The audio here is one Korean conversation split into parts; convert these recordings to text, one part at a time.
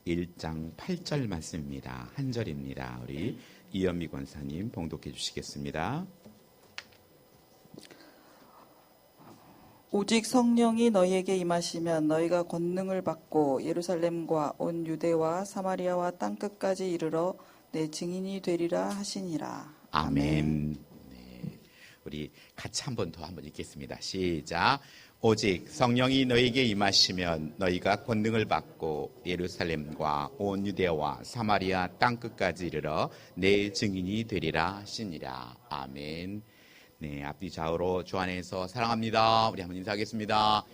1장 8절 말씀입니다. 한 절입니다. 우리 이현미 권사님 봉독해 주시겠습니다. 오직 성령이 너희에게 임하시면 너희가 권능을 받고 예루살렘과 온 유대와 사마리아와 땅끝까지 이르러 내 증인이 되리라 하시니라. 아멘. 네, 우리 같이 한 번 더 읽겠습니다. 시작. 오직 성령이 너희에게 임하시면 너희가 권능을 받고 예루살렘과 온 유대와 사마리아 땅끝까지 이르러 내 증인이 되리라 하시니라. 아멘. 네, 앞뒤 좌우로 주 안에서 사랑합니다. 우리 한번 인사하겠습니다.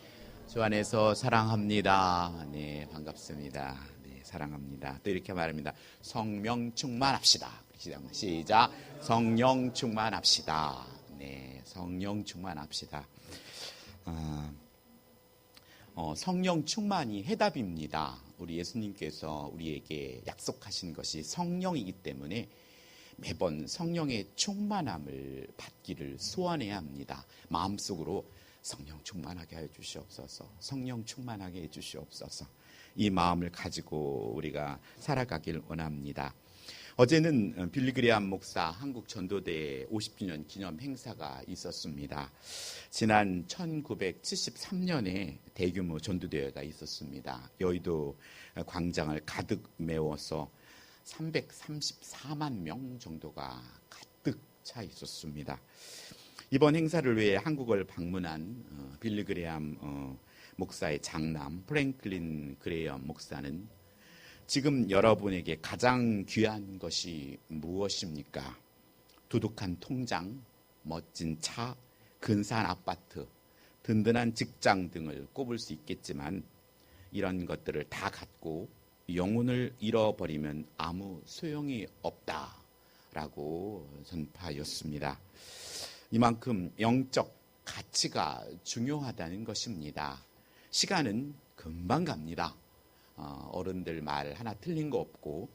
주 안에서 사랑합니다. 네, 반갑습니다. 네, 사랑합니다. 또 이렇게 말합니다. 성령 충만합시다. 시작. 성령 충만합시다. 네, 성령 충만합시다. 성령 충만이 해답입니다. 우리 예수님께서 우리에게 약속하신 것이 성령이기 때문에 매번 성령의 충만함을 받기를 소원해야 합니다. 마음속으로 성령 충만하게 해 주시옵소서. 성령 충만하게 해 주시옵소서. 이 마음을 가지고 우리가 살아가길 원합니다. 어제는 빌리그레암 목사 한국 전도대 50주년 기념 행사가 있었습니다. 지난 1973년에 대규모 전도대회가 있었습니다. 여의도 광장을 가득 메워서 334만 명 정도가 가득 차 있었습니다. 이번 행사를 위해 한국을 방문한 빌리그레암 목사의 장남 프랭클린 그레이엄 목사는 지금 여러분에게 가장 귀한 것이 무엇입니까? 두둑한 통장, 멋진 차, 근사한 아파트, 든든한 직장 등을 꼽을 수 있겠지만 이런 것들을 다 갖고 영혼을 잃어버리면 아무 소용이 없다라고 전파하였습니다. 이만큼 영적 가치가 중요하다는 것입니다. 시간은 금방 갑니다. 어른들 말 하나 틀린 거 없고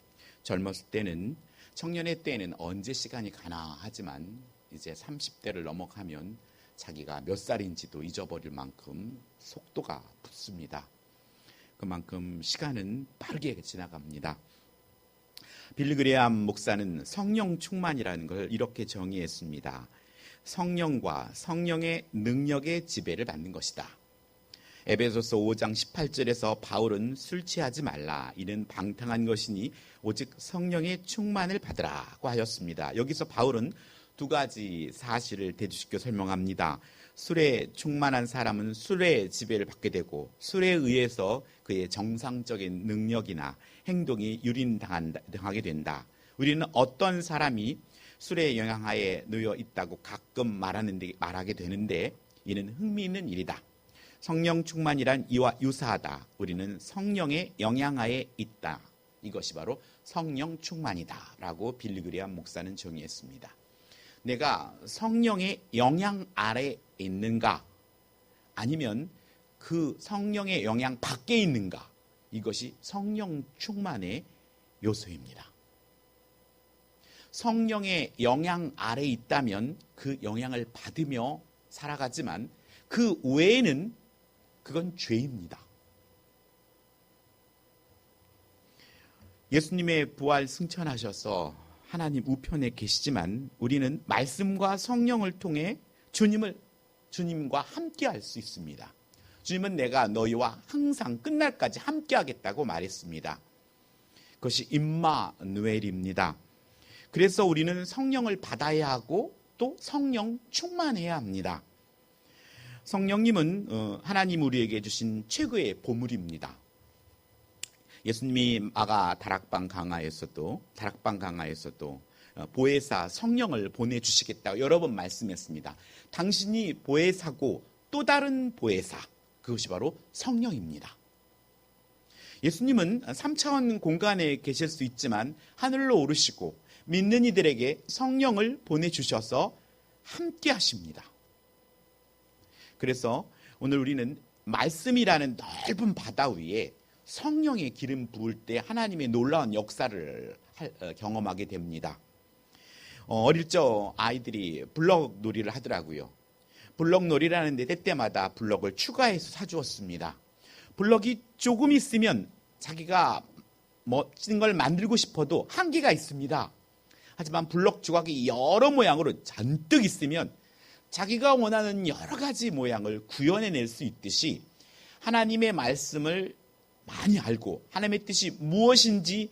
젊었을 때는 청년의 때는 언제 시간이 가나 하지만 이제 30대를 넘어가면 자기가 몇 살인지도 잊어버릴 만큼 속도가 붙습니다. 그만큼 시간은 빠르게 지나갑니다. 빌리그레암 목사는 성령 충만이라는 걸 이렇게 정의했습니다. 성령과 성령의 능력의 지배를 받는 것이다. 에베소서 5장 18절에서 바울은 술 취하지 말라. 이는 방탕한 것이니 오직 성령의 충만을 받으라고 하였습니다. 여기서 바울은 두 가지 사실을 대두시켜 설명합니다. 술에 충만한 사람은 술의 지배를 받게 되고 술에 의해서 그의 정상적인 능력이나 행동이 유린당하게 된다. 우리는 어떤 사람이 술의 영향하에 놓여 있다고 가끔 말하게 되는데 이는 흥미있는 일이다. 성령 충만이란 이와 유사하다. 우리는 성령의 영향하에 있다. 이것이 바로 성령 충만이다 라고 빌리그레암 목사는 정의했습니다. 내가 성령의 영향 아래에 있는가 아니면 그 성령의 영향 밖에 있는가, 이것이 성령 충만의 요소입니다. 성령의 영향 아래에 있다면 그 영향을 받으며 살아가지만 그 외에는 그건 죄입니다. 예수님의 부활 승천하셔서 하나님 우편에 계시지만 우리는 말씀과 성령을 통해 주님과 함께 할 수 있습니다. 주님은 내가 너희와 항상 끝날까지 함께 하겠다고 말했습니다. 그것이 임마누엘입니다. 그래서 우리는 성령을 받아야 하고 또 성령 충만해야 합니다. 성령님은 하나님 우리에게 주신 최고의 보물입니다. 예수님이 마가 다락방 강화에서도 보혜사 성령을 보내주시겠다고 여러 번 말씀했습니다. 당신이 보혜사고 또 다른 보혜사, 그것이 바로 성령입니다. 예수님은 3차원 공간에 계실 수 있지만 하늘로 오르시고 믿는 이들에게 성령을 보내주셔서 함께 하십니다. 그래서 오늘 우리는 말씀이라는 넓은 바다 위에 성령의 기름 부을 때 하나님의 놀라운 역사를 경험하게 됩니다. 어릴 적 아이들이 블럭 놀이를 하더라고요. 블럭 놀이라는 데 때때마다 블럭을 추가해서 사주었습니다. 블럭이 조금 있으면 자기가 멋진 걸 만들고 싶어도 한계가 있습니다. 하지만 블록 조각이 여러 모양으로 잔뜩 있으면 자기가 원하는 여러 가지 모양을 구현해낼 수 있듯이 하나님의 말씀을 많이 알고 하나님의 뜻이 무엇인지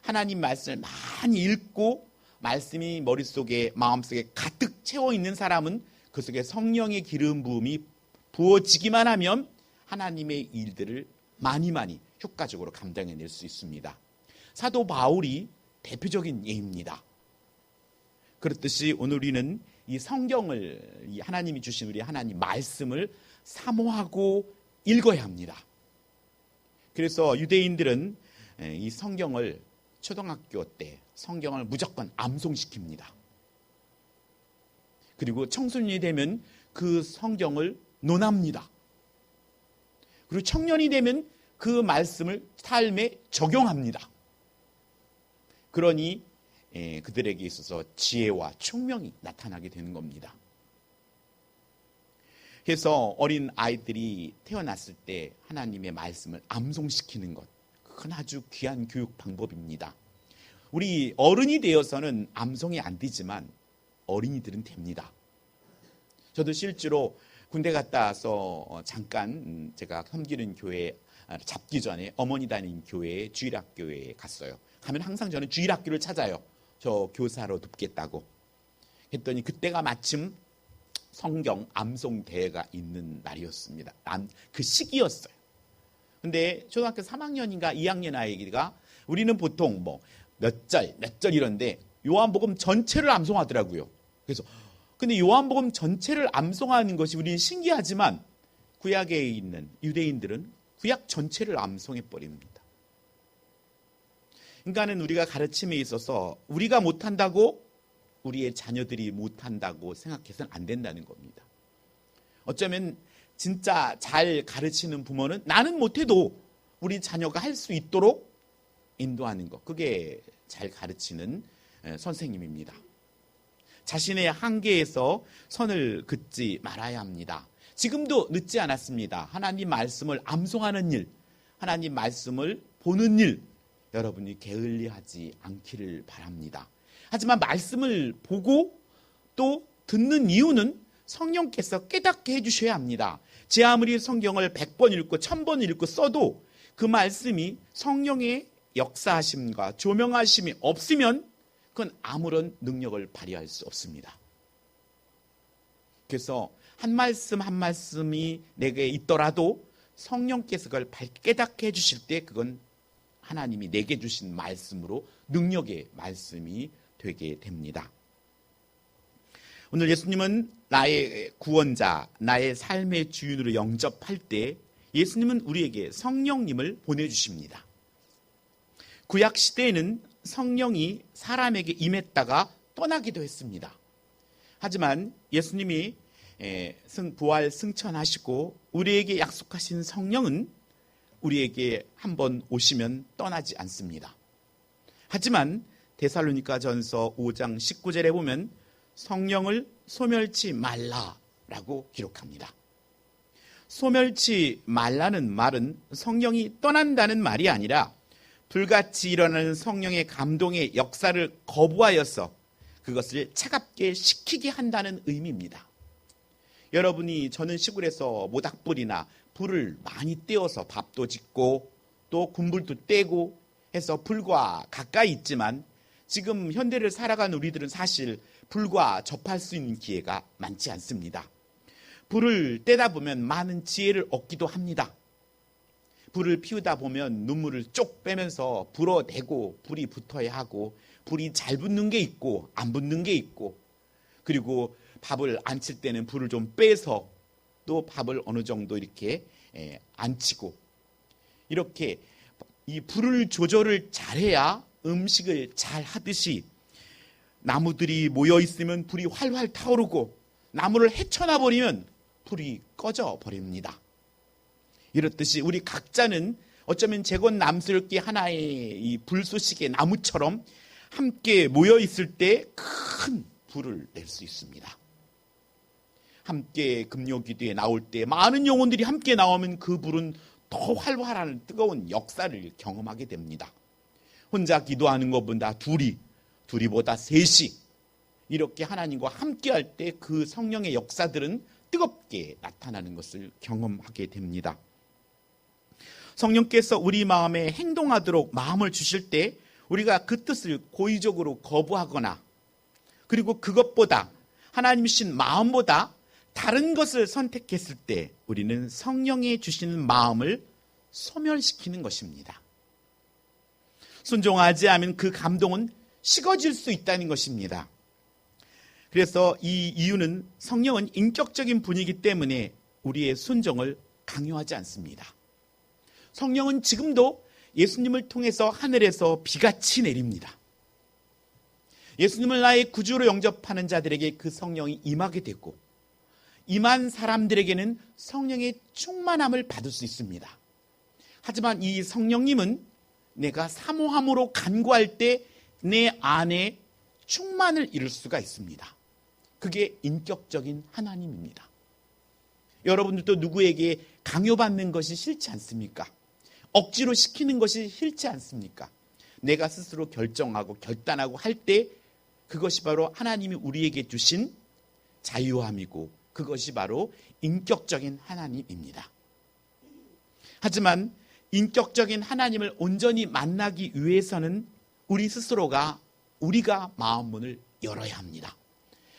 하나님 말씀을 많이 읽고 말씀이 머릿속에 마음속에 가득 채워 있는 사람은 그 속에 성령의 기름 부음이 부어지기만 하면 하나님의 일들을 많이 효과적으로 감당해낼 수 있습니다. 사도 바울이 대표적인 예입니다. 그렇듯이 오늘 우리는 이 성경을, 이 하나님이 주신 우리 하나님 말씀을 사모하고 읽어야 합니다. 그래서 유대인들은 이 성경을 초등학교 때 성경을 무조건 암송시킵니다. 그리고 청소년이 되면 그 성경을 논합니다. 그리고 청년이 되면 그 말씀을 삶에 적용합니다. 그러니 그들에게 있어서 지혜와 총명이 나타나게 되는 겁니다. 그래서 어린 아이들이 태어났을 때 하나님의 말씀을 암송시키는 것, 그건 아주 귀한 교육 방법입니다. 우리 어른이 되어서는 암송이 안 되지만 어린이들은 됩니다. 저도 실제로 군대 갔다 와서 잠깐 제가 섬기는 교회 잡기 전에 어머니 다니는 교회에 주일학교에 갔어요. 가면 항상 저는 주일학교를 찾아요. 저 교사로 돕겠다고. 했더니 그때가 마침 성경 암송 대회가 있는 날이었습니다. 그 시기였어요. 근데 초등학교 3학년인가 2학년 아이가 우리는 보통 뭐 몇 절 이런데 요한복음 전체를 암송하더라고요. 그래서 근데 요한복음 전체를 암송하는 것이 우리는 신기하지만 구약에 있는 유대인들은 구약 전체를 암송해 버립니다. 그러니까는 우리가 가르침에 있어서 우리가 못한다고 우리의 자녀들이 못한다고 생각해서는 안 된다는 겁니다. 어쩌면 진짜 잘 가르치는 부모는 나는 못해도 우리 자녀가 할 수 있도록 인도하는 것, 그게 잘 가르치는 선생님입니다. 자신의 한계에서 선을 긋지 말아야 합니다. 지금도 늦지 않았습니다. 하나님 말씀을 암송하는 일, 하나님 말씀을 보는 일, 여러분이 게을리하지 않기를 바랍니다. 하지만 말씀을 보고 또 듣는 이유는 성령께서 깨닫게 해주셔야 합니다. 제 아무리 성경을 100번 읽고 1000번 읽고 써도 그 말씀이 성령의 역사하심과 조명하심이 없으면 그건 아무런 능력을 발휘할 수 없습니다. 그래서 한 말씀 한 말씀이 내게 있더라도 성령께서 그걸 깨닫게 해주실 때 그건 하나님이 내게 주신 말씀으로 능력의 말씀이 되게 됩니다. 오늘 예수님은 나의 구원자, 나의 삶의 주인으로 영접할 때 예수님은 우리에게 성령님을 보내주십니다. 구약 시대에는 성령이 사람에게 임했다가 떠나기도 했습니다. 하지만 예수님이 부활 승천하시고 우리에게 약속하신 성령은 우리에게 한번 오시면 떠나지 않습니다. 하지만 데살로니가전서 5장 19절에 보면 성령을 소멸치 말라라고 기록합니다. 소멸치 말라는 말은 성령이 떠난다는 말이 아니라 불같이 일어나는 성령의 감동의 역사를 거부하여서 그것을 차갑게 식히게 한다는 의미입니다. 여러분이 저는 시골에서 모닥불이나 불을 많이 떼어서 밥도 짓고 또 군불도 떼고 해서 불과 가까이 있지만 지금 현대를 살아가는 우리들은 사실 불과 접할 수 있는 기회가 많지 않습니다. 불을 떼다 보면 많은 지혜를 얻기도 합니다. 불을 피우다 보면 눈물을 쪽 빼면서 불어대고 불이 붙어야 하고 불이 잘 붙는 게 있고 안 붙는 게 있고 그리고 밥을 안 칠 때는 불을 좀 빼서 또 밥을 어느 정도 이렇게 안 치고 이렇게 이 불을 조절을 잘해야 음식을 잘 하듯이 나무들이 모여 있으면 불이 활활 타오르고 나무를 헤쳐놔 버리면 불이 꺼져 버립니다. 이렇듯이 우리 각자는 어쩌면 재건남스럽게 하나의 이 불쏘시개 나무처럼 함께 모여 있을 때 큰 불을 낼 수 있습니다. 함께 금요기도에 나올 때 많은 영혼들이 함께 나오면 그 불은 더 활발한 뜨거운 역사를 경험하게 됩니다. 혼자 기도하는 것보다 둘이보다 셋이 이렇게 하나님과 함께할 때 그 성령의 역사들은 뜨겁게 나타나는 것을 경험하게 됩니다. 성령께서 우리 마음에 행동하도록 마음을 주실 때 우리가 그 뜻을 고의적으로 거부하거나 그리고 그것보다 하나님이 주신 마음보다 다른 것을 선택했을 때 우리는 성령이 주시는 마음을 소멸시키는 것입니다. 순종하지 않으면 그 감동은 식어질 수 있다는 것입니다. 그래서 이 이유는 성령은 인격적인 분이기 때문에 우리의 순종을 강요하지 않습니다. 성령은 지금도 예수님을 통해서 하늘에서 비같이 내립니다. 예수님을 나의 구주로 영접하는 자들에게 그 성령이 임하게 됐고 임한 사람들에게는 성령의 충만함을 받을 수 있습니다. 하지만 이 성령님은 내가 사모함으로 간구할 때 내 안에 충만을 이룰 수가 있습니다. 그게 인격적인 하나님입니다. 여러분들도 누구에게 강요받는 것이 싫지 않습니까? 억지로 시키는 것이 싫지 않습니까? 내가 스스로 결정하고 결단하고 할 때 그것이 바로 하나님이 우리에게 주신 자유함이고 그것이 바로 인격적인 하나님입니다. 하지만 인격적인 하나님을 온전히 만나기 위해서는 우리 스스로가 우리가 마음 문을 열어야 합니다.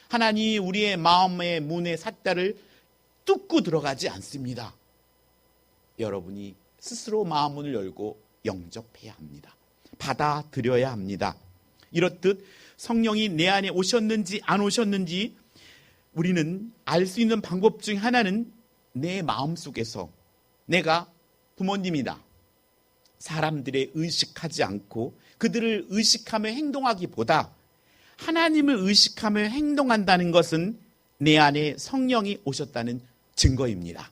하나님이 우리의 마음의 문의 삿대를 뚫고 들어가지 않습니다. 여러분이 스스로 마음 문을 열고 영접해야 합니다. 받아들여야 합니다. 이렇듯 성령이 내 안에 오셨는지 안 오셨는지 우리는 알 수 있는 방법 중 하나는 내 마음속에서 내가 부모님이다. 사람들의 의식하지 않고 그들을 의식하며 행동하기보다 하나님을 의식하며 행동한다는 것은 내 안에 성령이 오셨다는 증거입니다.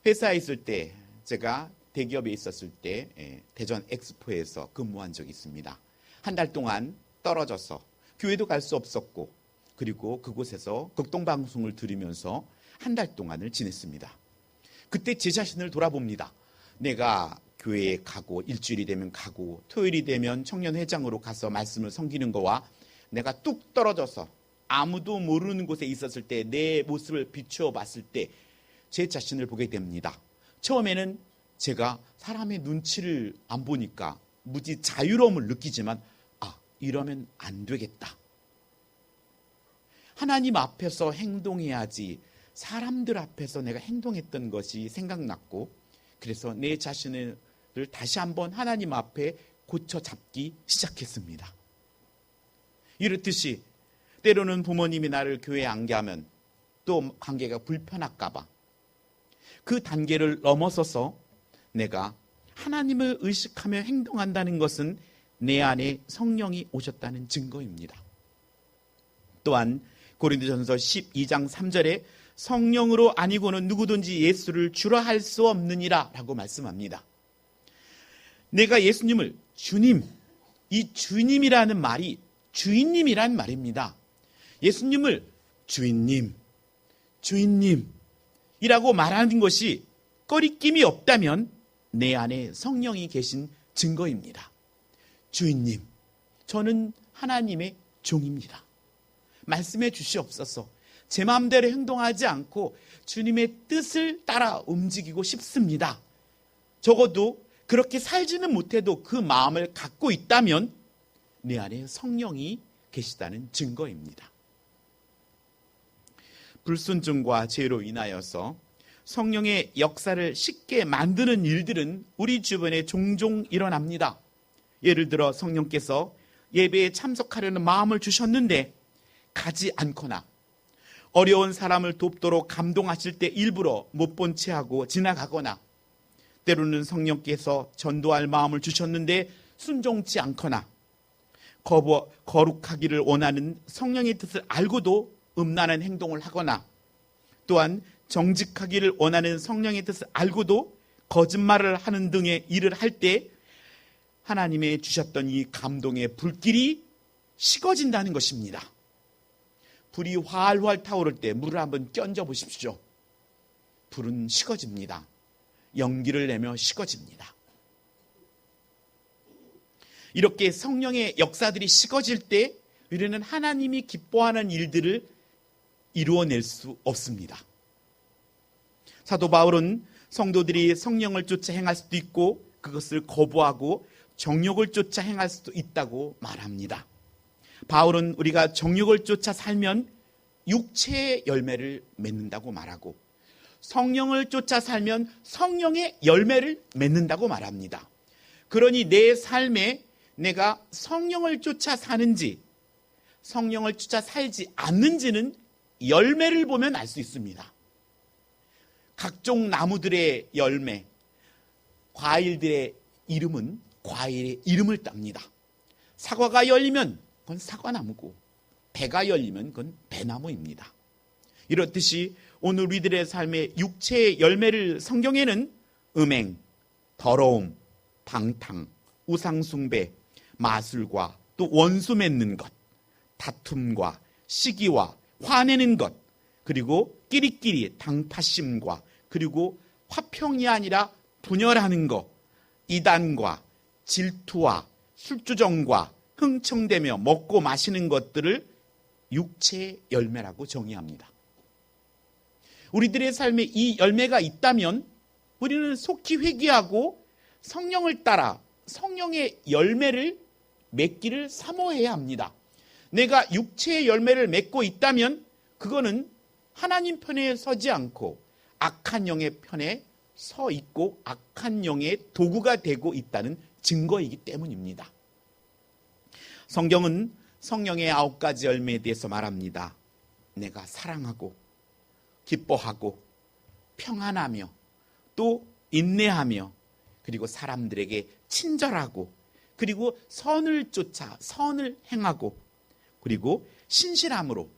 회사에 있을 때 제가 대기업에 있었을 때 대전 엑스포에서 근무한 적이 있습니다. 한 달 동안 떨어져서 교회도 갈 수 없었고 그리고 그곳에서 극동방송을 들으면서 한 달 동안을 지냈습니다. 그때 제 자신을 돌아봅니다. 내가 교회에 가고 일주일이 되면 가고 토요일이 되면 청년회장으로 가서 말씀을 섬기는 거와 내가 뚝 떨어져서 아무도 모르는 곳에 있었을 때 내 모습을 비추어 봤을 때 제 자신을 보게 됩니다. 처음에는 제가 사람의 눈치를 안 보니까 무지 자유로움을 느끼지만 이러면 안 되겠다. 하나님 앞에서 행동해야지 사람들 앞에서 내가 행동했던 것이 생각났고 그래서 내 자신을 다시 한번 하나님 앞에 고쳐 잡기 시작했습니다. 이렇듯이 때로는 부모님이 나를 교회에 안 가면 또 관계가 불편할까 봐 그 단계를 넘어서서 내가 하나님을 의식하며 행동한다는 것은 내 안에 성령이 오셨다는 증거입니다. 또한 고린도전서 12장 3절에 성령으로 아니고는 누구든지 예수를 주라 할 수 없느니라 라고 말씀합니다. 내가 예수님을 주님, 이 주님이라는 말이 주인님이란 말입니다. 예수님을 주인님, 주인님이라고 말하는 것이 꺼리낌이 없다면 내 안에 성령이 계신 증거입니다. 주인님, 저는 하나님의 종입니다. 말씀해 주시옵소서. 제 마음대로 행동하지 않고 주님의 뜻을 따라 움직이고 싶습니다. 적어도 그렇게 살지는 못해도 그 마음을 갖고 있다면 내 안에 성령이 계시다는 증거입니다. 불순종과 죄로 인하여서 성령의 역사를 쉽게 만드는 일들은 우리 주변에 종종 일어납니다. 예를 들어 성령께서 예배에 참석하려는 마음을 주셨는데 가지 않거나 어려운 사람을 돕도록 감동하실 때 일부러 못 본 채 하고 지나가거나 때로는 성령께서 전도할 마음을 주셨는데 순종치 않거나 거룩하기를 원하는 성령의 뜻을 알고도 음란한 행동을 하거나 또한 정직하기를 원하는 성령의 뜻을 알고도 거짓말을 하는 등의 일을 할 때 하나님의 주셨던 이 감동의 불길이 식어진다는 것입니다. 불이 활활 타오를 때 물을 한번 끼얹어 보십시오. 불은 식어집니다. 연기를 내며 식어집니다. 이렇게 성령의 역사들이 식어질 때 우리는 하나님이 기뻐하는 일들을 이루어낼 수 없습니다. 사도 바울은 성도들이 성령을 쫓아 행할 수도 있고 그것을 거부하고 정욕을 쫓아 행할 수도 있다고 말합니다. 바울은 우리가 정욕을 쫓아 살면 육체의 열매를 맺는다고 말하고 성령을 쫓아 살면 성령의 열매를 맺는다고 말합니다. 그러니 내 삶에 내가 성령을 쫓아 사는지 성령을 쫓아 살지 않는지는 열매를 보면 알 수 있습니다. 각종 나무들의 열매, 과일들의 이름은 과일의 이름을 땁니다. 사과가 열리면 그건 사과나무고 배가 열리면 그건 배나무입니다. 이렇듯이 오늘 우리들의 삶의 육체의 열매를 성경에는 음행, 더러움, 방탕, 우상숭배, 마술과 또 원수 맺는 것, 다툼과 시기와 화내는 것, 그리고 끼리끼리 당파심과 그리고 화평이 아니라 분열하는 것, 이단과 질투와 술주정과 흥청대며 먹고 마시는 것들을 육체의 열매라고 정의합니다. 우리들의 삶에 이 열매가 있다면 우리는 속히 회개하고 성령을 따라 성령의 열매를 맺기를 사모해야 합니다. 내가 육체의 열매를 맺고 있다면 그거는 하나님 편에 서지 않고 악한 영의 편에 서 있고 악한 영의 도구가 되고 있다는 증거이기 때문입니다. 성경은 성령의 9가지 열매에 대해서 말합니다. 내가 사랑하고 기뻐하고 평안하며 또 인내하며 그리고 사람들에게 친절하고 그리고 선을 쫓아 선을 행하고 그리고 신실함으로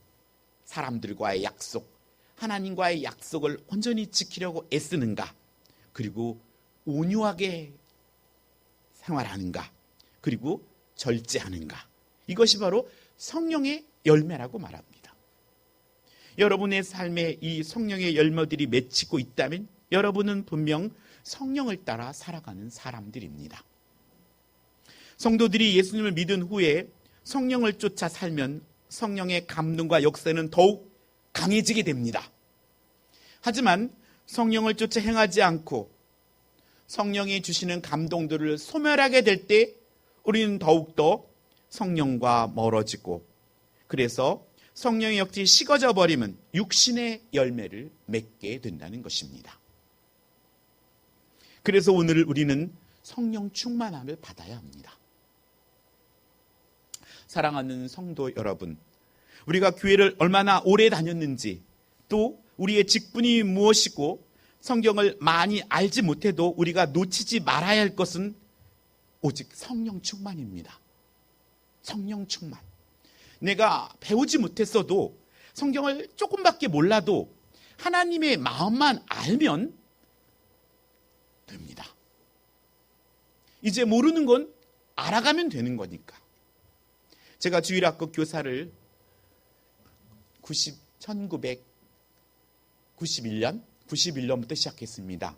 사람들과의 약속, 하나님과의 약속을 온전히 지키려고 애쓰는가, 그리고 온유하게 생활하는가, 그리고 절제하는가. 이것이 바로 성령의 열매라고 말합니다. 여러분의 삶에 이 성령의 열매들이 맺히고 있다면 여러분은 분명 성령을 따라 살아가는 사람들입니다. 성도들이 예수님을 믿은 후에 성령을 쫓아 살면 성령의 감동과 역사는 더욱 강해지게 됩니다. 하지만 성령을 쫓아 행하지 않고 성령이 주시는 감동들을 소멸하게 될 때 우리는 더욱더 성령과 멀어지고 그래서 성령의 역시 식어져 버리면 육신의 열매를 맺게 된다는 것입니다. 그래서 오늘 우리는 성령 충만함을 받아야 합니다. 사랑하는 성도 여러분, 우리가 교회를 얼마나 오래 다녔는지 또 우리의 직분이 무엇이고 성경을 많이 알지 못해도 우리가 놓치지 말아야 할 것은 오직 성령 충만입니다. 성령 충만. 내가 배우지 못했어도 성경을 조금밖에 몰라도 하나님의 마음만 알면 됩니다. 이제 모르는 건 알아가면 되는 거니까. 제가 주일학교 교사를 1991년부터 시작했습니다.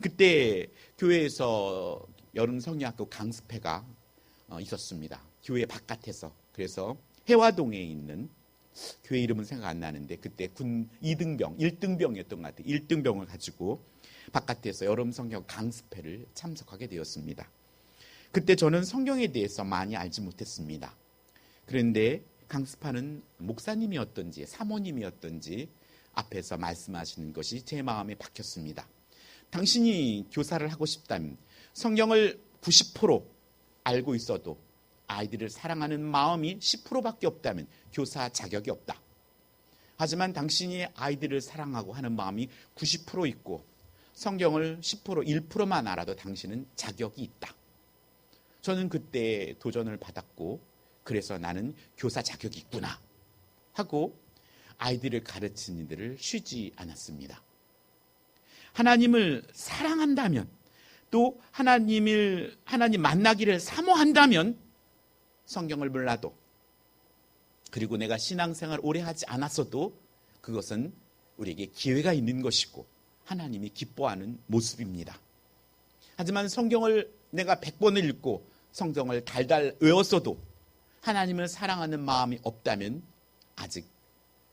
그때 교회에서 여름 성경학교 강습회가 있었습니다. 교회 바깥에서. 그래서 해화동에 있는 교회 이름은 생각 안 나는데 그때 군 1등병이었던 것 같아요. 1등병을 가지고 바깥에서 여름 성경 강습회를 참석하게 되었습니다. 그때 저는 성경에 대해서 많이 알지 못했습니다. 그런데 강습하는 목사님이었던지 사모님이었던지 앞에서 말씀하시는 것이 제 마음에 박혔습니다. 당신이 교사를 하고 싶다면 성경을 90% 알고 있어도 아이들을 사랑하는 마음이 10%밖에 없다면 교사 자격이 없다. 하지만 당신이 아이들을 사랑하고 하는 마음이 90% 있고 성경을 10%, 1%만 알아도 당신은 자격이 있다. 저는 그때 도전을 받았고 그래서 나는 교사 자격이 있구나 하고 아이들을 가르치는 일들을 쉬지 않았습니다. 하나님을 사랑한다면 또 하나님 만나기를 사모한다면 성경을 몰라도 그리고 내가 신앙생활 오래 하지 않았어도 그것은 우리에게 기회가 있는 것이고 하나님이 기뻐하는 모습입니다. 하지만 성경을 내가 100번을 읽고 성경을 달달 외웠어도 하나님을 사랑하는 마음이 없다면 아직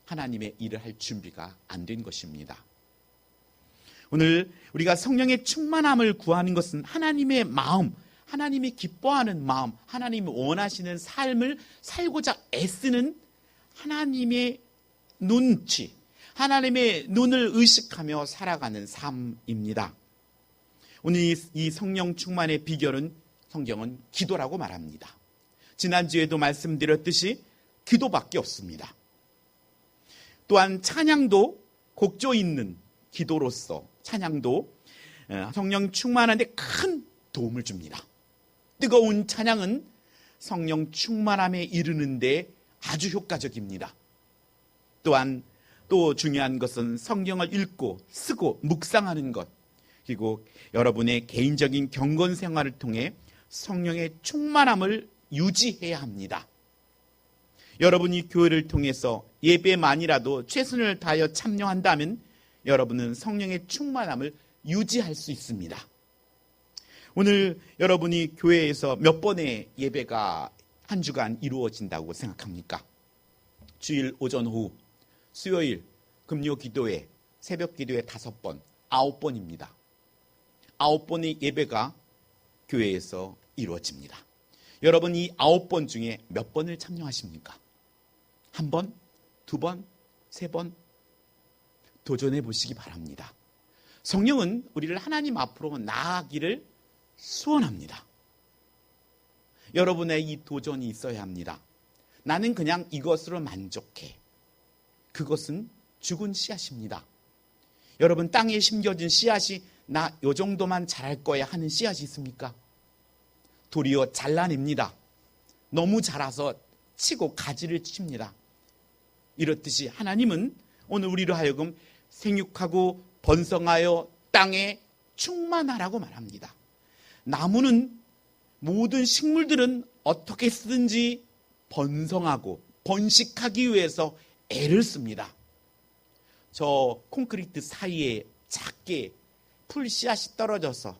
하나님의 일을 할 준비가 안 된 것입니다. 오늘 우리가 성령의 충만함을 구하는 것은 하나님의 마음, 하나님이 기뻐하는 마음, 하나님이 원하시는 삶을 살고자 애쓰는 하나님의 눈치, 하나님의 눈을 의식하며 살아가는 삶입니다. 오늘 이 성령 충만의 비결은 성경은 기도라고 말합니다. 지난주에도 말씀드렸듯이 기도밖에 없습니다. 또한 찬양도 곡조 있는 기도로서 찬양도 성령 충만한데 큰 도움을 줍니다. 뜨거운 찬양은 성령 충만함에 이르는데 아주 효과적입니다. 또한 또 중요한 것은 성경을 읽고 쓰고 묵상하는 것, 그리고 여러분의 개인적인 경건 생활을 통해 성령의 충만함을 유지해야 합니다. 여러분이 교회를 통해서 예배만이라도 최선을 다하여 참여한다면 여러분은 성령의 충만함을 유지할 수 있습니다. 오늘 여러분이 교회에서 몇 번의 예배가 한 주간 이루어진다고 생각합니까? 주일 오전 오후, 수요일 금요 기도회, 새벽 기도회 5번, 9번입니다. 9번의 예배가 교회에서 이루어집니다. 여러분 이 9번 중에 몇 번을 참여하십니까? 1번, 2번, 3번? 도전해 보시기 바랍니다. 성령은 우리를 하나님 앞으로 나아가기를 소원합니다. 여러분의 이 도전이 있어야 합니다. 나는 그냥 이것으로 만족해. 그것은 죽은 씨앗입니다. 여러분 땅에 심겨진 씨앗이 나 요 정도만 자랄 거야 하는 씨앗이 있습니까? 도리어 잘라냅니다. 너무 자라서 치고 가지를 칩니다. 이렇듯이 하나님은 오늘 우리로 하여금 생육하고 번성하여 땅에 충만하라고 말합니다. 나무는 모든 식물들은 어떻게 쓰든지 번성하고 번식하기 위해서 애를 씁니다. 저 콘크리트 사이에 작게 풀 씨앗이 떨어져서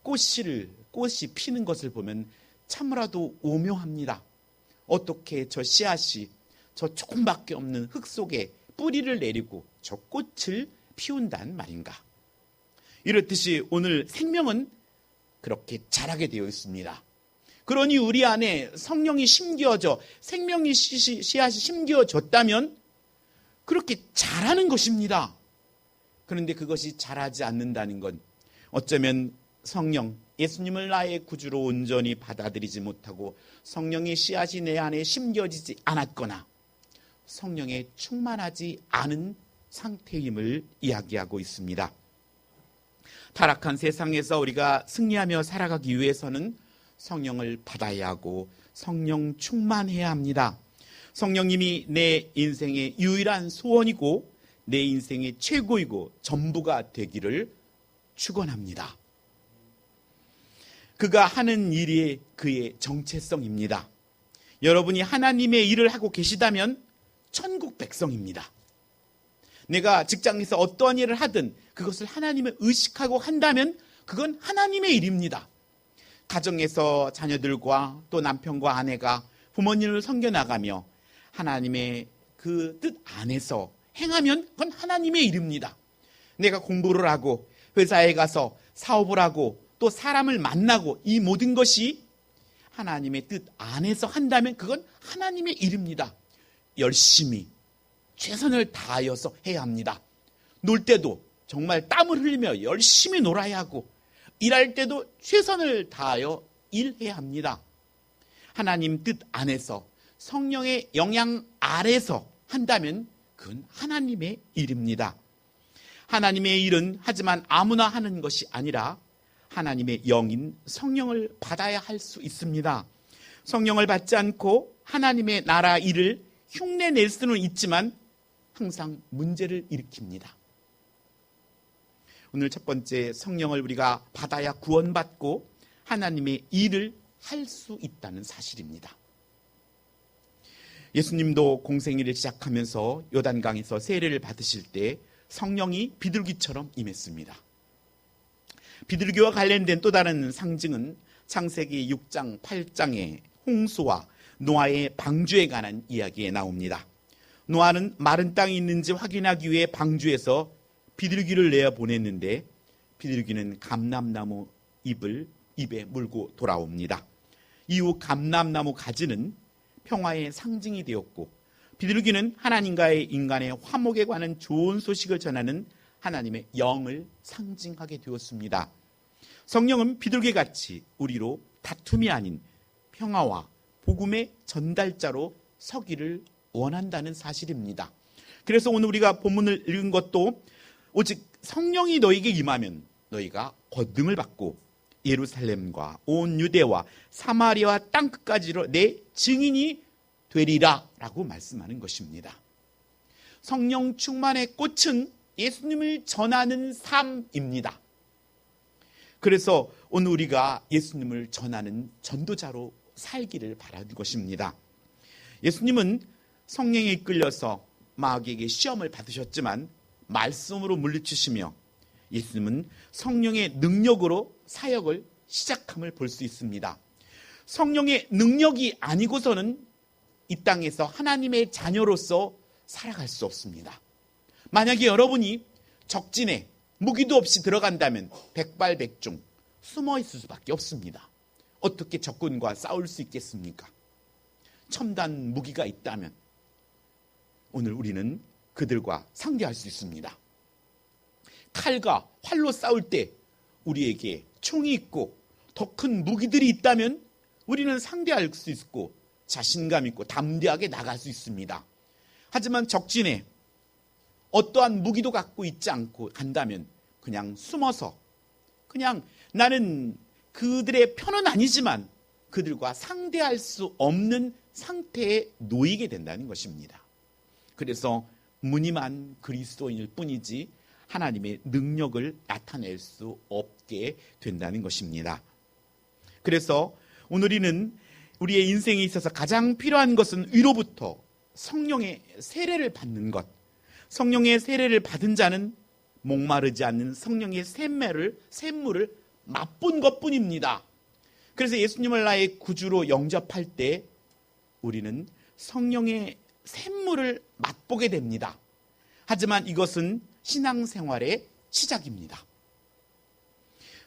꽃이 피는 것을 보면 참으로도 오묘합니다. 어떻게 저 씨앗이 저 조금밖에 없는 흙 속에 뿌리를 내리고 저 꽃을 피운단 말인가. 이렇듯이 오늘 생명은 그렇게 자라게 되어 있습니다. 그러니 우리 안에 성령이 심겨져 생명의 씨앗이 심겨졌다면 그렇게 자라는 것입니다. 그런데 그것이 자라지 않는다는 건 어쩌면 성령, 예수님을 나의 구주로 온전히 받아들이지 못하고 성령의 씨앗이 내 안에 심겨지지 않았거나 성령에 충만하지 않은 상태임을 이야기하고 있습니다. 타락한 세상에서 우리가 승리하며 살아가기 위해서는 성령을 받아야 하고 성령 충만해야 합니다. 성령님이 내 인생의 유일한 소원이고 내 인생의 최고이고 전부가 되기를 축원합니다. 그가 하는 일이 그의 정체성입니다. 여러분이 하나님의 일을 하고 계시다면 천국 백성입니다. 내가 직장에서 어떠한 일을 하든 그것을 하나님을 의식하고 한다면 그건 하나님의 일입니다. 가정에서 자녀들과 또 남편과 아내가 부모님을 섬겨나가며 하나님의 그 뜻 안에서 행하면 그건 하나님의 일입니다. 내가 공부를 하고 회사에 가서 사업을 하고 또 사람을 만나고 이 모든 것이 하나님의 뜻 안에서 한다면 그건 하나님의 일입니다. 열심히 최선을 다하여서 해야 합니다. 놀 때도 정말 땀을 흘리며 열심히 놀아야 하고 일할 때도 최선을 다하여 일해야 합니다. 하나님 뜻 안에서 성령의 영향 아래서 한다면 그건 하나님의 일입니다. 하나님의 일은 하지만 아무나 하는 것이 아니라 하나님의 영인 성령을 받아야 할 수 있습니다. 성령을 받지 않고 하나님의 나라 일을 흉내낼 수는 있지만 항상 문제를 일으킵니다. 오늘 첫 번째 성령을 우리가 받아야 구원받고 하나님의 일을 할 수 있다는 사실입니다. 예수님도 공생애를 시작하면서 요단강에서 세례를 받으실 때 성령이 비둘기처럼 임했습니다. 비둘기와 관련된 또 다른 상징은 창세기 6장 8장에 홍수와 노아의 방주에 관한 이야기에 나옵니다. 노아는 마른 땅이 있는지 확인하기 위해 방주에서 비둘기를 내어 보냈는데 비둘기는 감람나무 잎을 입에 물고 돌아옵니다. 이후 감람나무 가지는 평화의 상징이 되었고 비둘기는 하나님과의 인간의 화목에 관한 좋은 소식을 전하는 하나님의 영을 상징하게 되었습니다. 성령은 비둘기같이 우리로 다툼이 아닌 평화와 복음의 전달자로 서기를 원한다는 사실입니다. 그래서 오늘 우리가 본문을 읽은 것도 오직 성령이 너에게 임하면 너희가 권능을 받고 예루살렘과 온 유대와 사마리아와 땅끝까지로 내 증인이 되리라 라고 말씀하는 것입니다. 성령 충만의 꽃은 예수님을 전하는 삶입니다. 그래서 오늘 우리가 예수님을 전하는 전도자로 살기를 바라는 것입니다. 예수님은 성령에 이끌려서 마귀에게 시험을 받으셨지만 말씀으로 물리치시며 예수님은 성령의 능력으로 사역을 시작함을 볼 수 있습니다. 성령의 능력이 아니고서는 이 땅에서 하나님의 자녀로서 살아갈 수 없습니다. 만약에 여러분이 적진에 무기도 없이 들어간다면 백발백중 숨어 있을 수밖에 없습니다. 어떻게 적군과 싸울 수 있겠습니까? 첨단 무기가 있다면 오늘 우리는 그들과 상대할 수 있습니다. 칼과 활로 싸울 때 우리에게 총이 있고 더 큰 무기들이 있다면 우리는 상대할 수 있고 자신감 있고 담대하게 나갈 수 있습니다. 하지만 적진에 어떠한 무기도 갖고 있지 않고 간다면 그냥 숨어서 그냥 나는 그들의 편은 아니지만 그들과 상대할 수 없는 상태에 놓이게 된다는 것입니다. 그래서 무늬만 그리스도인일 뿐이지 하나님의 능력을 나타낼 수 없게 된다는 것입니다. 그래서 오늘은 우리의 인생에 있어서 가장 필요한 것은 위로부터 성령의 세례를 받는 것. 성령의 세례를 받은 자는 목마르지 않는 성령의 샘물을 맛본 것뿐입니다. 그래서 예수님을 나의 구주로 영접할 때 우리는 성령의 샘물을 맛보게 됩니다. 하지만 이것은 신앙생활의 시작입니다.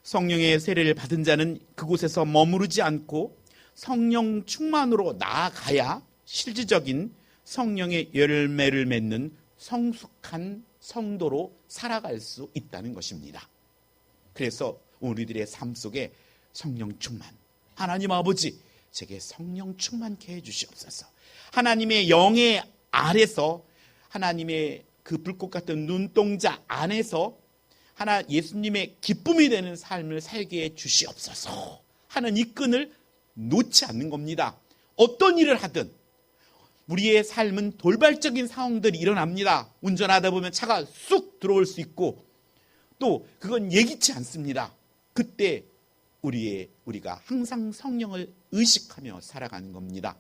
성령의 세례를 받은 자는 그곳에서 머무르지 않고 성령 충만으로 나아가야 실질적인 성령의 열매를 맺는 성숙한 성도로 살아갈 수 있다는 것입니다. 그래서 우리들의 삶 속에 성령 충만, 하나님 아버지 제게 성령 충만케 해주시옵소서. 하나님의 영의 아래서 하나님의 그 불꽃 같은 눈동자 안에서 예수님의 기쁨이 되는 삶을 살게 해 주시옵소서 하는 이 끈을 놓지 않는 겁니다. 어떤 일을 하든 우리의 삶은 돌발적인 상황들이 일어납니다. 운전하다 보면 차가 쑥 들어올 수 있고 또 그건 예기치 않습니다. 그때 우리가 항상 성령을 의식하며 살아가는 겁니다.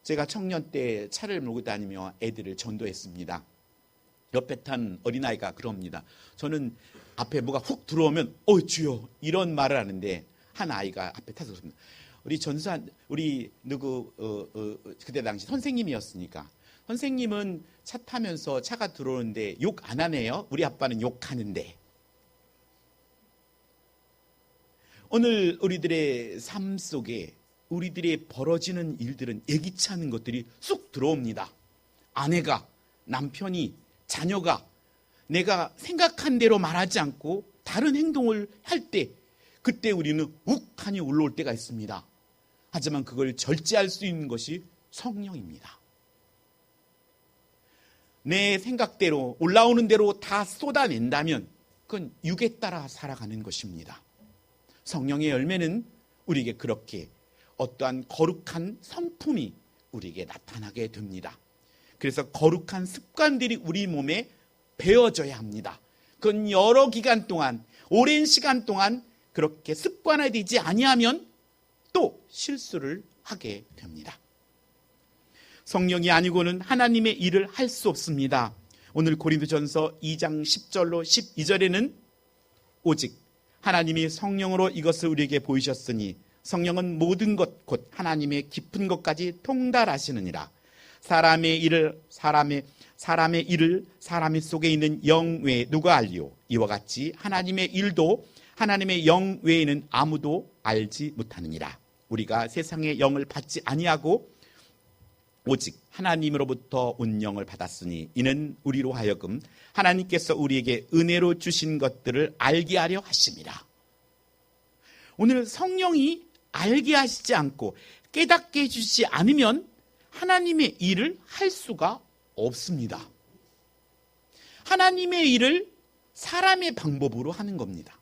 제가 청년 때 차를 몰고 다니며 애들을 전도했습니다. 옆에 탄 어린아이가 그럽니다. 저는 앞에 뭐가 훅 들어오면 주여 이런 말을 하는데 한 아이가 앞에 타서 그럽니다. 우리 그때 당시 선생님이었으니까 선생님은 차 타면서 차가 들어오는데 욕 안 하네요. 우리 아빠는 욕하는데. 오늘 우리들의 삶 속에 우리들의 벌어지는 일들은 예기치 않은 것들이 쑥 들어옵니다. 아내가, 남편이, 자녀가 내가 생각한 대로 말하지 않고 다른 행동을 할 때 그때 우리는 욱하니 올라올 때가 있습니다. 하지만 그걸 절제할 수 있는 것이 성령입니다. 내 생각대로 올라오는 대로 다 쏟아낸다면 그건 육에 따라 살아가는 것입니다. 성령의 열매는 우리에게 그렇게 어떠한 거룩한 성품이 우리에게 나타나게 됩니다. 그래서 거룩한 습관들이 우리 몸에 배어져야 합니다. 그건 여러 기간 동안, 오랜 시간 동안 그렇게 습관화되지 아니하면 또 실수를 하게 됩니다. 성령이 아니고는 하나님의 일을 할 수 없습니다. 오늘 고린도전서 2장 10절로 12절에는 오직 하나님이 성령으로 이것을 우리에게 보이셨으니 성령은 모든 것 곧 하나님의 깊은 것까지 통달하시느니라. 사람의 일을 사람의 속에 있는 영 외에 누가 알리오? 이와 같이 하나님의 일도 하나님의 영 외에는 아무도 알지 못하느니라. 우리가 세상의 영을 받지 아니하고 오직 하나님으로부터 온 영을 받았으니 이는 우리로 하여금 하나님께서 우리에게 은혜로 주신 것들을 알게 하려 하심이라. 오늘 성령이 알게 하시지 않고 깨닫게 해주지 않으면 하나님의 일을 할 수가 없습니다. 하나님의 일을 사람의 방법으로 하는 겁니다.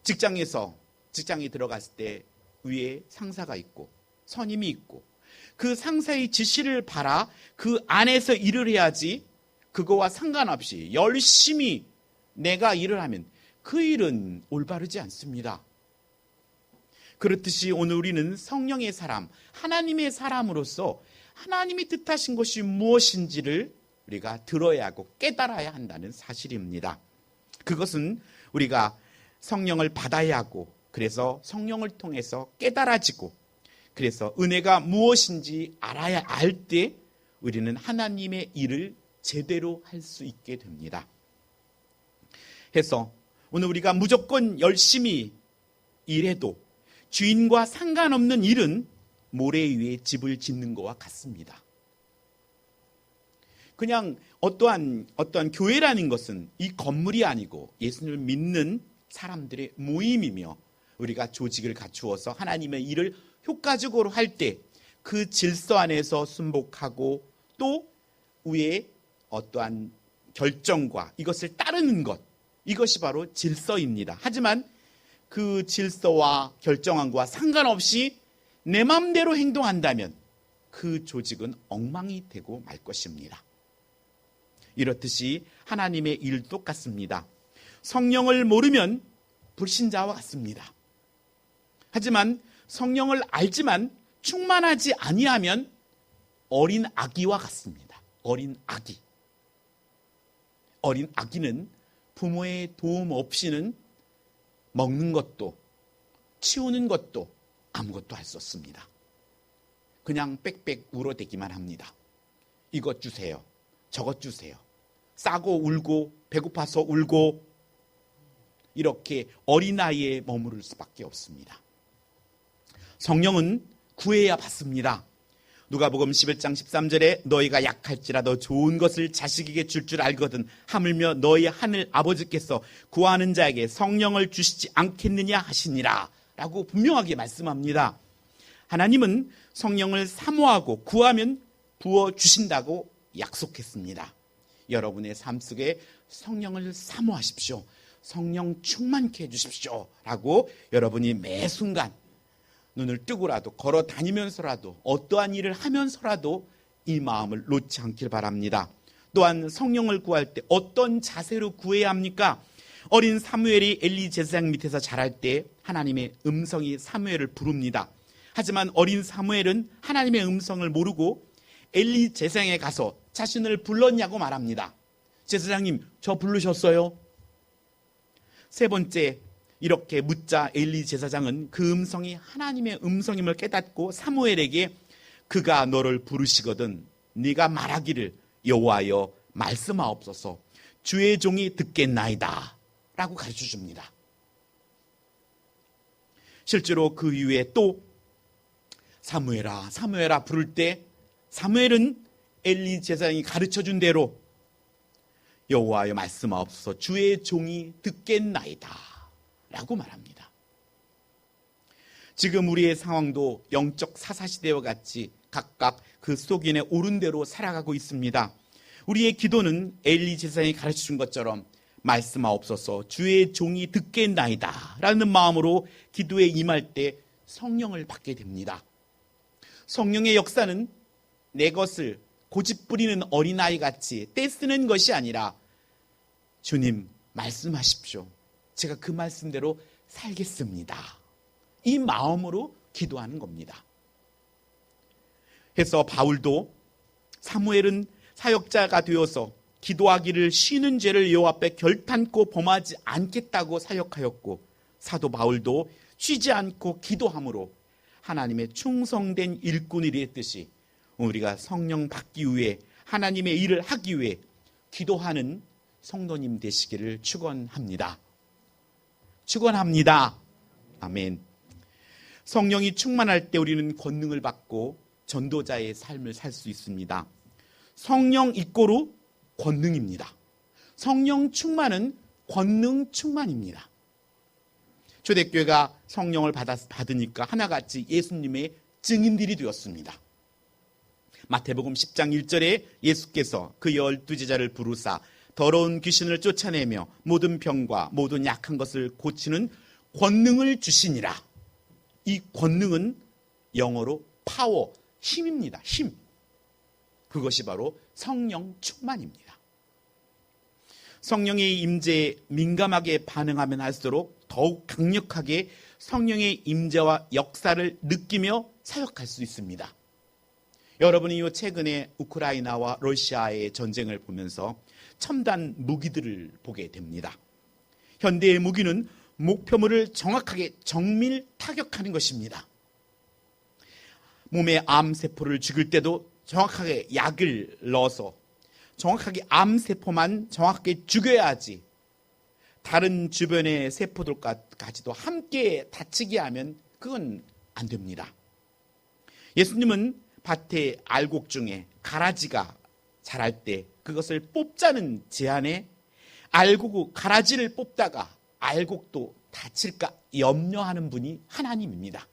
직장에 들어갔을 때 위에 상사가 있고 선임이 있고 그 상사의 지시를 받아 그 안에서 일을 해야지 그거와 상관없이 열심히 내가 일을 하면 그 일은 올바르지 않습니다. 그렇듯이 오늘 우리는 성령의 사람, 하나님의 사람으로서 하나님이 뜻하신 것이 무엇인지를 우리가 들어야 하고 깨달아야 한다는 사실입니다. 그것은 우리가 성령을 받아야 하고 그래서 성령을 통해서 깨달아지고 그래서 은혜가 무엇인지 알아야 할 때 우리는 하나님의 일을 제대로 할 수 있게 됩니다. 해서 오늘 우리가 무조건 열심히 일해도 주인과 상관없는 일은 모래 위에 집을 짓는 것과 같습니다. 그냥 어떠한 교회라는 것은 이 건물이 아니고 예수님을 믿는 사람들의 모임이며 우리가 조직을 갖추어서 하나님의 일을 효과적으로 할 때 그 질서 안에서 순복하고 또 위에 어떠한 결정과 이것을 따르는 것, 이것이 바로 질서입니다. 하지만 그 질서와 결정안과 상관없이 내 마음대로 행동한다면 그 조직은 엉망이 되고 말 것입니다. 이렇듯이 하나님의 일도 똑같습니다. 성령을 모르면 불신자와 같습니다. 하지만 성령을 알지만 충만하지 아니하면 어린 아기와 같습니다. 어린 아기는 부모의 도움 없이는 먹는 것도 치우는 것도 아무것도 할 수 없습니다. 그냥 빽빽 울어대기만 합니다. 이것 주세요. 저것 주세요. 싸고 울고 배고파서 울고 이렇게 어린아이에 머무를 수밖에 없습니다. 성령은 구해야 받습니다. 누가복음 11장 13절에 너희가 약할지라도 좋은 것을 자식에게 줄 알거든 하물며 너희 하늘 아버지께서 구하는 자에게 성령을 주시지 않겠느냐 하시니라 라고 분명하게 말씀합니다. 하나님은 성령을 사모하고 구하면 부어주신다고 약속했습니다. 여러분의 삶 속에 성령을 사모하십시오. 성령 충만케 해주십시오 라고 여러분이 매 순간 눈을 뜨고라도 걸어 다니면서라도 어떠한 일을 하면서라도 이 마음을 놓지 않길 바랍니다. 또한 성령을 구할 때 어떤 자세로 구해야 합니까? 어린 사무엘이 엘리 제사장 밑에서 자랄 때 하나님의 음성이 사무엘을 부릅니다. 하지만 어린 사무엘은 하나님의 음성을 모르고 엘리 제사장에 가서 자신을 불렀냐고 말합니다. 제사장님, 저 부르셨어요? 세 번째, 이렇게 묻자 엘리 제사장은 그 음성이 하나님의 음성임을 깨닫고 사무엘에게 그가 너를 부르시거든 네가 말하기를 여호와여 말씀하옵소서 주의 종이 듣겠나이다 라고 가르쳐줍니다. 실제로 그 이후에 또 사무엘아 부를 때 사무엘은 엘리 제사장이 가르쳐준 대로 여호와여 말씀하옵소서 주의 종이 듣겠나이다 라고 말합니다. 지금 우리의 상황도 영적 사사시대와 같이 각각 그 속인에 오른 대로 살아가고 있습니다. 우리의 기도는 엘리 제사장이 가르쳐준 것처럼 말씀하옵소서 주의 종이 듣겠나이다 라는 마음으로 기도에 임할 때 성령을 받게 됩니다. 성령의 역사는 내 것을 고집부리는 어린아이같이 떼쓰는 것이 아니라 주님 말씀하십시오. 제가 그 말씀대로 살겠습니다. 이 마음으로 기도하는 겁니다. 해서 바울도 사무엘은 사역자가 되어서 기도하기를 쉬는 죄를 여호와 앞에 결탄코 범하지 않겠다고 사역하였고, 사도 바울도 쉬지 않고 기도함으로 하나님의 충성된 일꾼이 됐듯이 우리가 성령 받기 위해 하나님의 일을 하기 위해 기도하는 성도님 되시기를 축원합니다. 축원합니다. 아멘. 성령이 충만할 때 우리는 권능을 받고 전도자의 삶을 살 수 있습니다. 성령 이꼬르 권능입니다. 성령 충만은 권능 충만입니다. 초대교회가 성령을 받으니까 하나같이 예수님의 증인들이 되었습니다. 마태복음 10장 1절에 예수께서 그 12제자를 부르사 더러운 귀신을 쫓아내며 모든 병과 모든 약한 것을 고치는 권능을 주시니라. 이 권능은 영어로 파워, 힘입니다. 힘. 그것이 바로 성령 충만입니다. 성령의 임재에 민감하게 반응하면 할수록 더욱 강력하게 성령의 임재와 역사를 느끼며 사역할 수 있습니다. 여러분이 최근에 우크라이나와 러시아의 전쟁을 보면서 첨단 무기들을 보게 됩니다. 현대의 무기는 목표물을 정확하게 정밀 타격하는 것입니다. 몸에 암세포를 죽일 때도 정확하게 약을 넣어서 정확하게 암세포만 정확하게 죽여야지 다른 주변의 세포들까지도 함께 다치게 하면 그건 안 됩니다. 예수님은 밭에 알곡 중에 가라지가 자랄 때 그것을 뽑자는 제안에 가라지를 뽑다가 알곡도 다칠까 염려하는 분이 하나님입니다.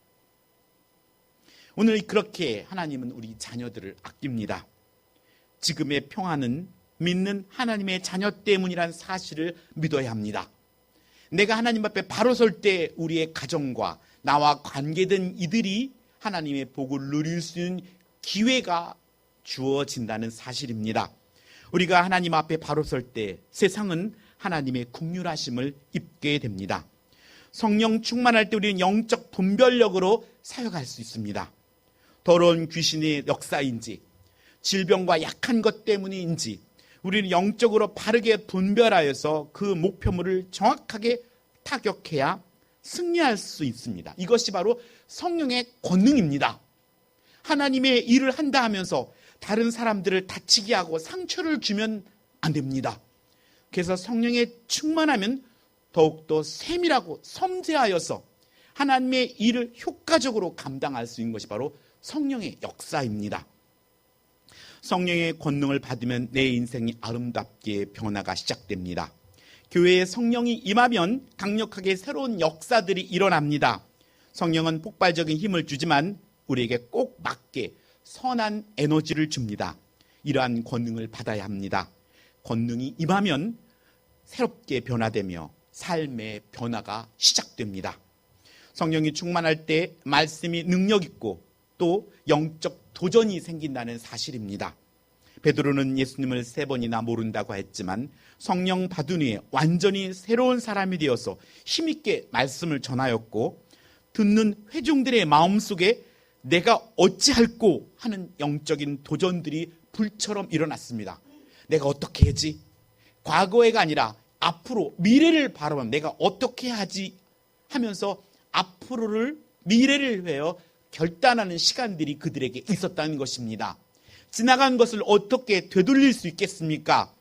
오늘 그렇게 하나님은 우리 자녀들을 아낍니다. 지금의 평안은 믿는 하나님의 자녀 때문이라는 사실을 믿어야 합니다. 내가 하나님 앞에 바로 설 때 우리의 가정과 나와 관계된 이들이 하나님의 복을 누릴 수 있는 기회가 주어진다는 사실입니다. 우리가 하나님 앞에 바로 설 때 세상은 하나님의 긍휼하심을 입게 됩니다. 성령 충만할 때 우리는 영적 분별력으로 사역할 수 있습니다. 더러운 귀신의 역사인지 질병과 약한 것 때문인지 우리는 영적으로 바르게 분별하여서 그 목표물을 정확하게 타격해야 승리할 수 있습니다. 이것이 바로 성령의 권능입니다. 하나님의 일을 한다 하면서 다른 사람들을 다치게 하고 상처를 주면 안 됩니다. 그래서 성령에 충만하면 더욱더 세밀하고 섬세하여서 하나님의 일을 효과적으로 감당할 수 있는 것이 바로 성령의 역사입니다. 성령의 권능을 받으면 내 인생이 아름답게 변화가 시작됩니다. 교회에 성령이 임하면 강력하게 새로운 역사들이 일어납니다. 성령은 폭발적인 힘을 주지만 우리에게 꼭 맞게 선한 에너지를 줍니다. 이러한 권능을 받아야 합니다. 권능이 임하면 새롭게 변화되며 삶의 변화가 시작됩니다. 성령이 충만할 때 말씀이 능력 있고 또 영적 도전이 생긴다는 사실입니다. 베드로는 예수님을 3번이나 모른다고 했지만 성령 받은 후에 완전히 새로운 사람이 되어서 힘있게 말씀을 전하였고 듣는 회중들의 마음속에 내가 어찌할꼬 하는 영적인 도전들이 불처럼 일어났습니다. 내가 어떻게 하지? 과거가 아니라 앞으로 미래를 바라보면 내가 어떻게 하지 하면서 앞으로를 미래를 위하여 결단하는 시간들이 그들에게 있었다는 것입니다. 지나간 것을 어떻게 되돌릴 수 있겠습니까?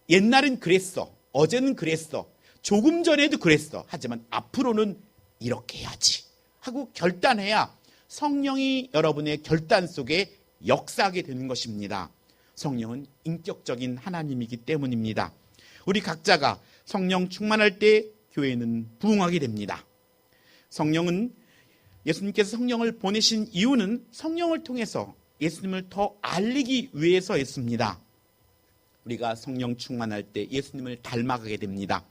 옛날은 그랬어. 어제는 그랬어. 조금 전에도 그랬어. 하지만 앞으로는 이렇게 해야지 하고 결단해야 성령이 여러분의 결단 속에 역사하게 되는 것입니다. 성령은 인격적인 하나님이기 때문입니다. 우리 각자가 성령 충만할 때 교회는 부흥하게 됩니다. 예수님께서 성령을 보내신 이유는 성령을 통해서 예수님을 더 알리기 위해서였습니다. 우리가 성령 충만할 때 예수님을 닮아가게 됩니다.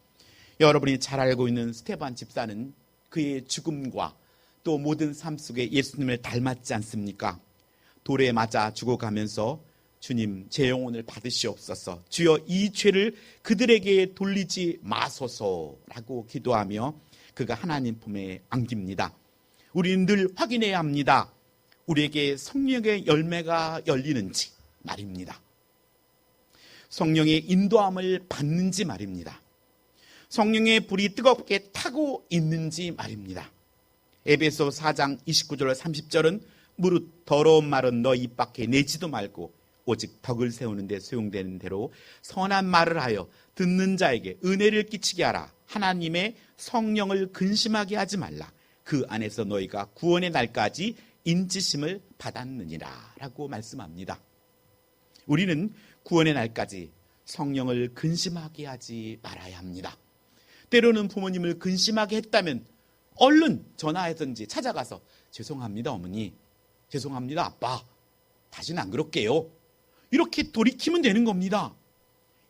여러분이 잘 알고 있는 스테반 집사는 그의 죽음과 또 모든 삶 속에 예수님을 닮았지 않습니까? 돌에 맞아 죽어가면서 주님 제 영혼을 받으시옵소서, 주여 이 죄를 그들에게 돌리지 마소서라고 기도하며 그가 하나님 품에 안깁니다. 우리는 늘 확인해야 합니다. 우리에게 성령의 열매가 열리는지 말입니다. 성령의 인도함을 받는지 말입니다. 성령의 불이 뜨겁게 타고 있는지 말입니다. 에베소 4장 29절 30절은 무릇 더러운 말은 너 입 밖에 내지도 말고 오직 덕을 세우는 데 소용되는 대로 선한 말을 하여 듣는 자에게 은혜를 끼치게 하라. 하나님의 성령을 근심하게 하지 말라. 그 안에서 너희가 구원의 날까지 인치심을 받았느니라 라고 말씀합니다. 우리는 구원의 날까지 성령을 근심하게 하지 말아야 합니다. 때로는 부모님을 근심하게 했다면 얼른 전화하든지 찾아가서 죄송합니다 어머니, 죄송합니다 아빠, 다시는 안 그럴게요, 이렇게 돌이키면 되는 겁니다.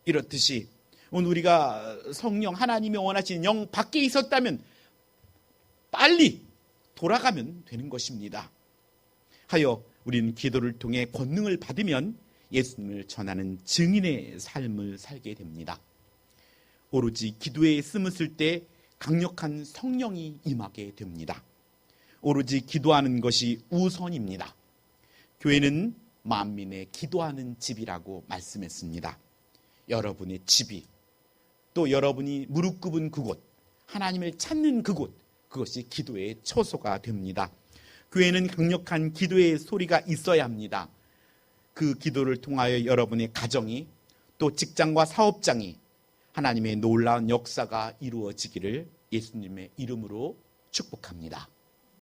이렇듯이 오늘 우리가 성령, 하나님이 원하시는 영 밖에 있었다면 빨리 돌아가면 되는 것입니다. 하여 우리는 기도를 통해 권능을 받으면 예수님을 전하는 증인의 삶을 살게 됩니다. 오로지 기도에 쓰무쓸 때 강력한 성령이 임하게 됩니다. 오로지 기도하는 것이 우선입니다. 교회는 만민의 기도하는 집이라고 말씀했습니다. 여러분의 집이, 또 여러분이 무릎 꿇은 그곳, 하나님을 찾는 그곳, 그것이 기도의 처소가 됩니다. 교회는 강력한 기도의 소리가 있어야 합니다. 그 기도를 통하여 여러분의 가정이, 또 직장과 사업장이 하나님의 놀라운 역사가 이루어지기를 예수님의 이름으로 축복합니다.